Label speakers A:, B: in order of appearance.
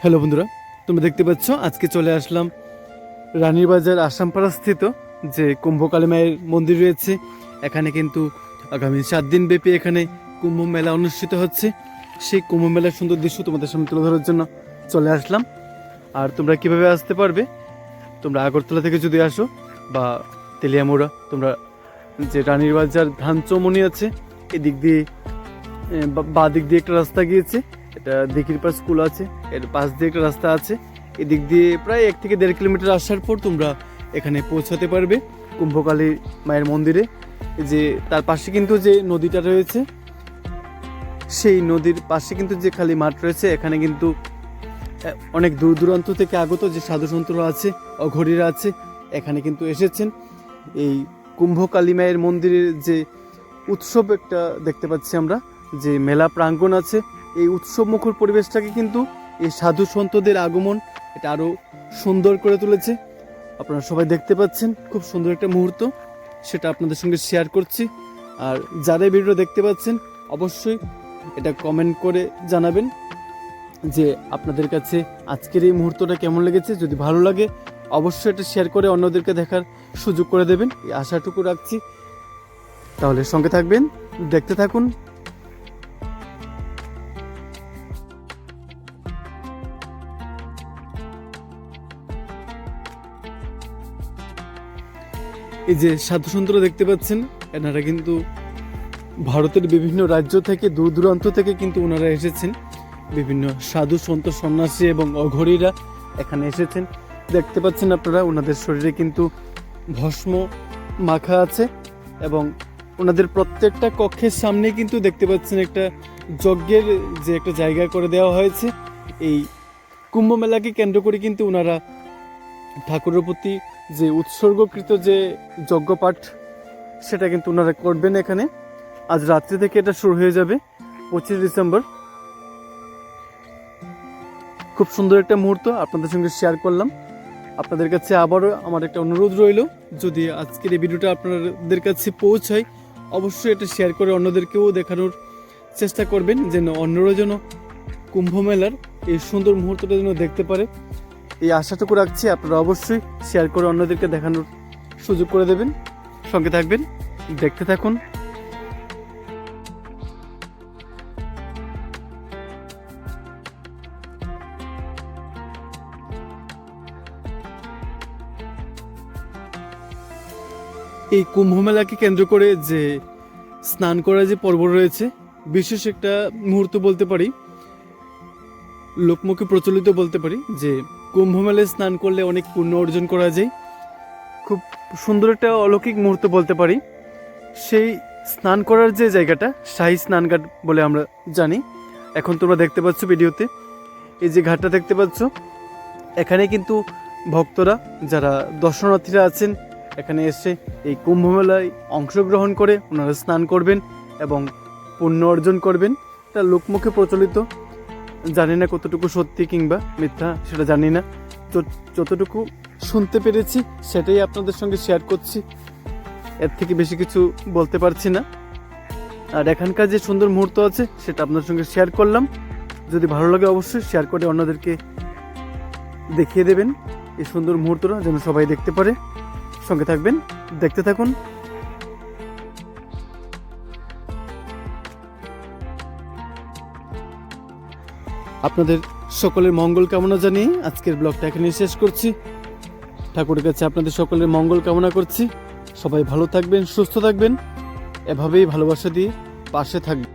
A: Hello বন্ধুরা, তোমরা দেখতে পাচ্ছ আজকে চলে আসলাম রানীর বাজার আসামপাড়া স্থিত যে কুম্ভকালী মায়ের মন্দির রয়েছে। এখানে কিন্তু আগামী 7 দিন ব্যাপী এখানে কুম্ভ মেলা অনুষ্ঠিত হচ্ছে। সেই কুম্ভ মেলার সুন্দর দৃশ্য তোমাদের সামনে তুলে ধরার জন্য চলে আসলাম। আর তোমরা কিভাবে আসতে পারবে, তোমরা আগরতলা থেকে যদি আসো বা তেলিয়ামুড়া, তোমরা যে রানীর বাজার ধান চৌমনি আছে এদিক দিয়ে বা দিক দিয়ে একটা রাস্তা গিয়েছে, এটা দিঘির পার স্কুল আছে, এর পাশ দিয়ে একটা রাস্তা আছে, এদিক দিয়ে প্রায় 1 থেকে 1.5 কিলোমিটার আসার পর তোমরা এখানে পৌঁছাতে পারবে কুম্ভকালী মায়ের মন্দিরে। যে তার পাশে কিন্তু যে নদীটা রয়েছে, সেই নদীর পাশে কিন্তু যে খালি মাঠ রয়েছে, এখানে কিন্তু অনেক দূর দূরান্ত থেকে আগত যে সাধু সন্তরা আছে, অঘরীরা আছে, এখানে কিন্তু এসেছেন। এই কুম্ভকালী মায়ের মন্দিরের যে উৎসব একটা দেখতে পাচ্ছি আমরা, যে মেলা প্রাঙ্গণ আছে, এই উৎসব মুখর পরিবেশটাকে কিন্তু এই সাধু সন্তদের আগমন এটা আরও সুন্দর করে তুলেছে। আপনারা সবাই দেখতে পাচ্ছেন, খুব সুন্দর একটা মুহূর্ত, সেটা আপনাদের সঙ্গে শেয়ার করছি। আর যারা এই ভিডিও দেখতে পাচ্ছেন অবশ্যই এটা কমেন্ট করে জানাবেন যে আপনাদের কাছে আজকের এই মুহূর্তটা কেমন লেগেছে। যদি ভালো লাগে অবশ্যই এটা শেয়ার করে অন্যদেরকে দেখার সুযোগ করে দেবেন, এই আশাটুকু রাখছি। তাহলে সঙ্গে থাকবেন, দেখতে থাকুন। এই যে সাধু সন্তরা দেখতে পাচ্ছেন, এনারা কিন্তু ভারতের বিভিন্ন রাজ্য থেকে দূর দূরান্ত থেকে কিন্তু ওনারা এসেছেন। বিভিন্ন সাধু সন্ত সন্ন্যাসী এবং অঘরীরা এখানে এসেছেন। দেখতে পাচ্ছেন আপনারা, ওনাদের শরীরে কিন্তু ভস্ম মাখা আছে এবং ওনাদের প্রত্যেকটা কক্ষের সামনে কিন্তু দেখতে পাচ্ছেন একটা যজ্ঞের যে একটা জায়গা করে দেওয়া হয়েছে। এই কুম্ভ মেলাকে কেন্দ্র করে কিন্তু ওনারা ঠাকুরের প্রতি যে উৎসর্গকৃত যে যজ্ঞপাঠ, সেটা কিন্তু ওনারা করবেন এখানে। আজ রাত্রি থেকে এটা শুরু হয়ে যাবে 25 ডিসেম্বর। খুব সুন্দর একটা মুহূর্ত আপনাদের সঙ্গে শেয়ার করলাম। আপনাদের কাছে আবারও আমার একটা অনুরোধ রইল, যদি আজকের এই ভিডিওটা আপনাদের কাছে পৌঁছায় অবশ্যই এটা শেয়ার করে অন্যদেরকেও দেখানোর চেষ্টা করবেন, যেন অন্যরা যেন কুম্ভ মেলার এই সুন্দর মুহূর্তটা যেন দেখতে পারে। এই আশাটুকু রাখছি, আপনারা অবশ্যই শেয়ার করে অন্যদেরকে দেখানোর সুযোগ করে দেবেন। সঙ্গে থাকবেন, দেখতে থাকুন। এই কুম্ভ মেলাকে কেন্দ্র করে যে স্নান করার যে পর্ব রয়েছে, বিশেষ একটা মুহূর্ত বলতে পারি, লোকমুখে প্রচলিত বলতে পারি যে কুম্ভ মেলায় স্নান করলে অনেক পুণ্য অর্জন করা যায়। খুব সুন্দর একটা অলৌকিক মুহূর্ত বলতে পারি। সেই স্নান করার যে জায়গাটা শাহী স্নানঘাট বলে আমরা জানি। এখন তোমরা দেখতে পাচ্ছ ভিডিওতে, এই যে ঘাটটা দেখতে পাচ্ছ, এখানে কিন্তু ভক্তরা যারা দর্শনার্থীরা আছেন এখানে এসে এই কুম্ভ মেলায় অংশগ্রহণ করে ওনারা স্নান করবেন এবং পুণ্য অর্জন করবেন। তা লোকমুখে প্রচলিত, জানি না কতটুকু সত্যি কিংবা মিথ্যা সেটা জানি না, যতটুকু শুনতে পেরেছি সেটাই আপনাদের সঙ্গে শেয়ার করছি, এর থেকে বেশি কিছু বলতে পারছি না। আর এখানকার যে সুন্দর মুহূর্ত আছে সেটা আপনাদের সঙ্গে শেয়ার করলাম। যদি ভালো লাগে অবশ্যই শেয়ার করে অন্যদেরকে দেখিয়ে দেবেন এই সুন্দর মুহূর্তটা, যেন সবাই দেখতে পারে। সঙ্গে থাকবেন, দেখতে থাকুন। আপনাদের সকলের মঙ্গল কামনা জানিয়ে আজকের ব্লগটা এখানে শেষ করছি। ঠাকুরের কাছে আপনাদের সকলের মঙ্গল কামনা করছি। সবাই ভালো থাকবেন, সুস্থ থাকবেন, এভাবেই ভালোবাসা দিয়ে পাশে থাকবেন।